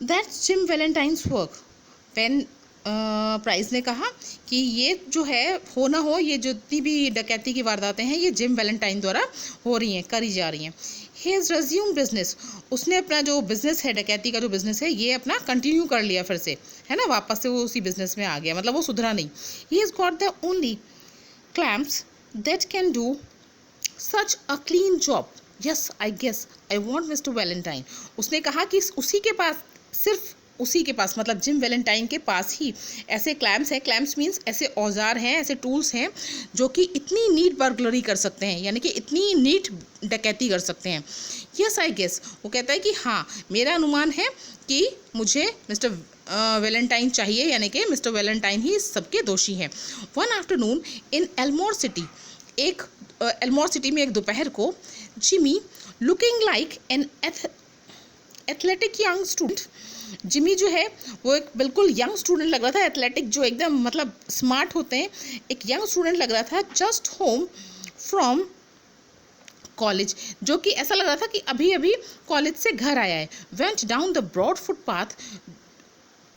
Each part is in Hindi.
That's Jim Valentine's work. Ben Price ने कहा कि ये जो है हो ना हो, ये जितनी भी डकैती की वारदातें हैं ये जिम वैलेंटाइन द्वारा हो रही हैं, करी जा रही हैं। ही हैज़ रेज्यूम बिजनेस, उसने अपना जो बिजनेस है, डकैती का जो बिजनेस है, ये अपना कंटिन्यू कर लिया फिर से, है ना, वापस से वो उसी बिजनेस में आ गया, मतलब वो सुधरा नहीं। He has got the only clamps that can do such a clean job. Yes I guess I want mister Valentine. उसने कहा कि उसी के पास, सिर्फ उसी के पास, मतलब जिम वैलेंटाइन के पास ही ऐसे क्लैम्प्स हैं। क्लैम्प्स मीन्स ऐसे औजार हैं, ऐसे टूल्स हैं जो कि इतनी नीट बर्गलरी कर सकते हैं, यानी कि इतनी नीट डकैती कर सकते हैं। यस आई गेस, वो कहता है कि हाँ, मेरा अनुमान है कि मुझे मिस्टर वैलेंटाइन चाहिए, यानी कि मिस्टर वैलेंटाइन ही सबके दोषी हैं। One afternoon in Elmore city, एक एल्मोर सिटी में एक दोपहर को, Jimmy looking like an athletic young student, Jimmy जो है वो एक बिल्कुल यंग स्टूडेंट लग रहा था, एथलेटिक जो एकदम मतलब स्मार्ट होते हैं, एक यंग स्टूडेंट लग रहा था, जस्ट होम फ्रॉम कॉलेज, जो कि ऐसा लग रहा था कि अभी अभी कॉलेज से घर आया है। Went down the broad footpath,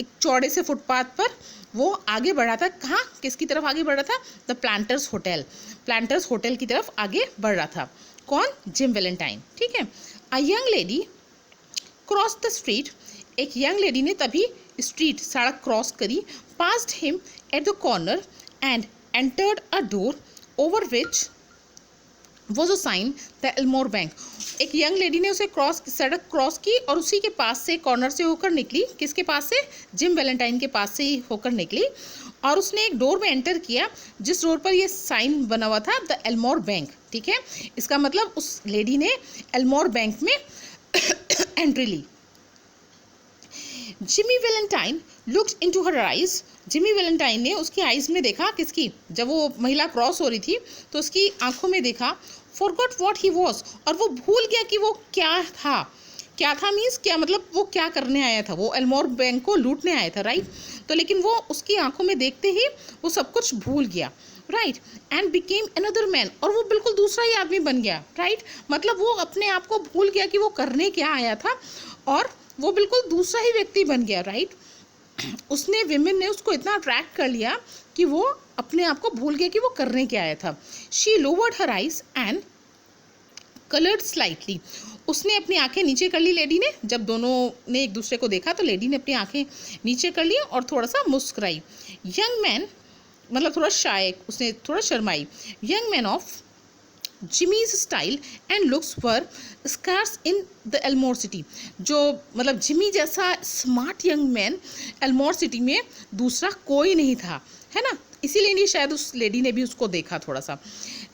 एक चौड़े से फुटपाथ पर वो आगे बढ़ा था। कहाँ, किसकी तरफ आगे बढ़ रहा था? The planters hotel, planters hotel की तरफ आगे बढ़ रहा था। कौन? जिम वैलेंटाइन, ठीक है। A young lady cross the street, एक यंग लेडी ने तभी स्ट्रीट, सड़क क्रॉस करी, passed him at the corner and entered a door over which was a sign the Elmore bank. एक यंग लेडी ने उसे सड़क क्रॉस की और उसी के पास से, कॉर्नर से होकर निकली। किसके पास से? जिम वैलेंटाइन के पास से ही होकर निकली, और उसने एक डोर में एंटर किया जिस डोर पर ये साइन बना हुआ था, द एल्मोर बैंक, ठीक है। इसका मतलब उस लेडी ने एल्मोर बैंक में एंट्री ली। Jimmy Valentine looked into her eyes, Jimmy Valentine ने उसकी आइज में देखा। किसकी? जब वो महिला क्रॉस हो रही थी तो उसकी आंखों में देखा। फॉरगॉट व्हाट ही वॉज, और वो भूल गया कि वो क्या था। क्या था मीन्स क्या, मतलब वो क्या करने आया था? वो एल्मोर बैंक को लूटने आया था, राइट। तो लेकिन वो उसकी आंखों में देखते ही वो सब कुछ भूल गया, right. And became another man, और वो बिल्कुल दूसरा ही आदमी बन गया, राइट। मतलब वो अपने आप को भूल गया कि वो करने क्या आया था, और वो बिल्कुल दूसरा ही व्यक्ति बन गया, राइट। उसने, विमेन ने उसको इतना अट्रैक्ट कर लिया कि वो अपने आप को भूल गया कि वो करने क्या आया था। She lowered her eyes and coloured slightly, उसने अपनी आंखें नीचे कर ली लेडी ने। जब दोनों ने एक दूसरे को देखा तो लेडी ने अपनी आंखें नीचे कर ली और थोड़ा सा मुस्कुराई। यंग मैन, मतलब थोड़ा शाय, उसने थोड़ा शर्माई। Young man of Jimmy's style and looks were scarce in the Elmore city, जो मतलब जिमी जैसा smart young man Elmore city में दूसरा कोई नहीं था, है ना। इसीलिए शायद उस लेडी ने भी उसको देखा थोड़ा सा।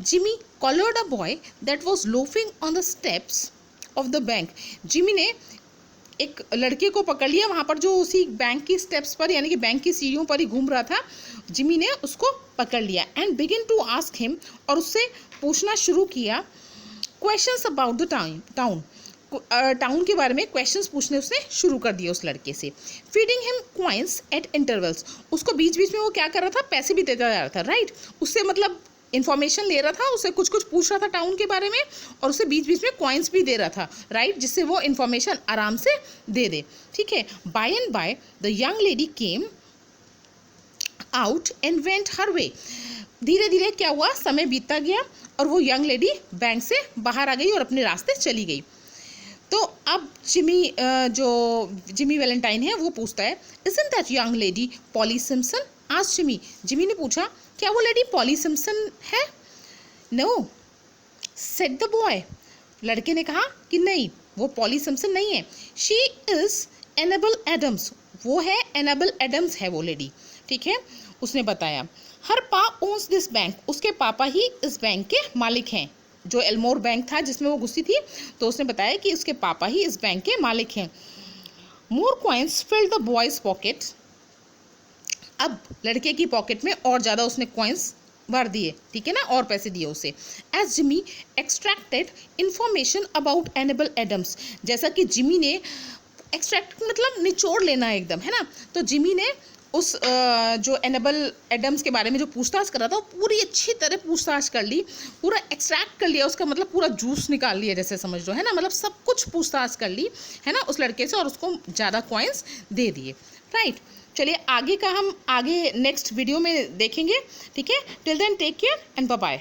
Jimmy collared a boy that was loafing on the steps of the bank, Jimmy ने एक लड़के को पकड़ लिया वहाँ पर जो उसी बैंक की स्टेप्स पर, यानी कि बैंक की सीढ़ियों पर ही घूम रहा था। जिमी ने उसको पकड़ लिया and begin to ask him, और उससे पूछना शुरू किया questions about the town, town के बारे में क्वेश्चंस पूछने उसने शुरू कर दिए उस लड़के से। Feeding him coins eight intervals, उसको बीच बीच में वो क्या कर रहा था? पैसे भी देता जा रहा था, राइट। उससे मतलब इन्फॉर्मेशन ले रहा था, उसे कुछ कुछ पूछ रहा था टाउन के बारे में, और उसे बीच बीच में कॉइन्स भी दे रहा था, राइट, जिससे वो इन्फॉर्मेशन आराम से दे दे, ठीक है। By and by the young lady came out and went her way, धीरे धीरे क्या हुआ, समय बीतता गया और वो यंग लेडी बैंक से बाहर आ गई और अपने रास्ते चली गई। तो अब जिमी वैलेंटाइन है वो पूछता है, isn't that young lady poly Simpson? आज जिमी ने पूछा, क्या वो लेडी पॉली सिम्पसन है? नो सेड द बॉय, लड़के ने कहा कि नहीं, वो पॉली सिम्पसन नहीं है। शी इज एनेबल एडम्स, वो है एनेबल एडम्स है वो लेडी, ठीक है। उसने बताया, हर पा ओन्स दिस बैंक, उसके पापा ही इस बैंक के मालिक हैं। जो एल्मोर बैंक था जिसमें वो घुसी थी, तो उसने बताया कि उसके पापा ही इस बैंक के मालिक हैं। More coins filled the boy's pocket, अब लड़के की पॉकेट में और ज़्यादा उसने कॉइन्स भर दिए, ठीक है ना, और पैसे दिए उसे। As Jimmy extracted information about Annabel Adams, जैसा कि जिमी ने एक्सट्रैक्ट मतलब निचोड़ लेना एकदम, है ना। तो जिमी ने उस जो एनेबल एडम्स के बारे में जो पूछताछ कर रहा था, वो पूरी अच्छी तरह पूछताछ कर ली, पूरा एक्सट्रैक्ट कर लिया उसका, मतलब पूरा जूस निकाल लिया जैसे समझ लो, है ना, मतलब सब कुछ पूछताछ कर ली, है ना, उस लड़के से, और उसको ज़्यादा कॉइन्स दे दिए, राइट। चलिए आगे का हम आगे नेक्स्ट वीडियो में देखेंगे, ठीक है। Till then take care and bye bye.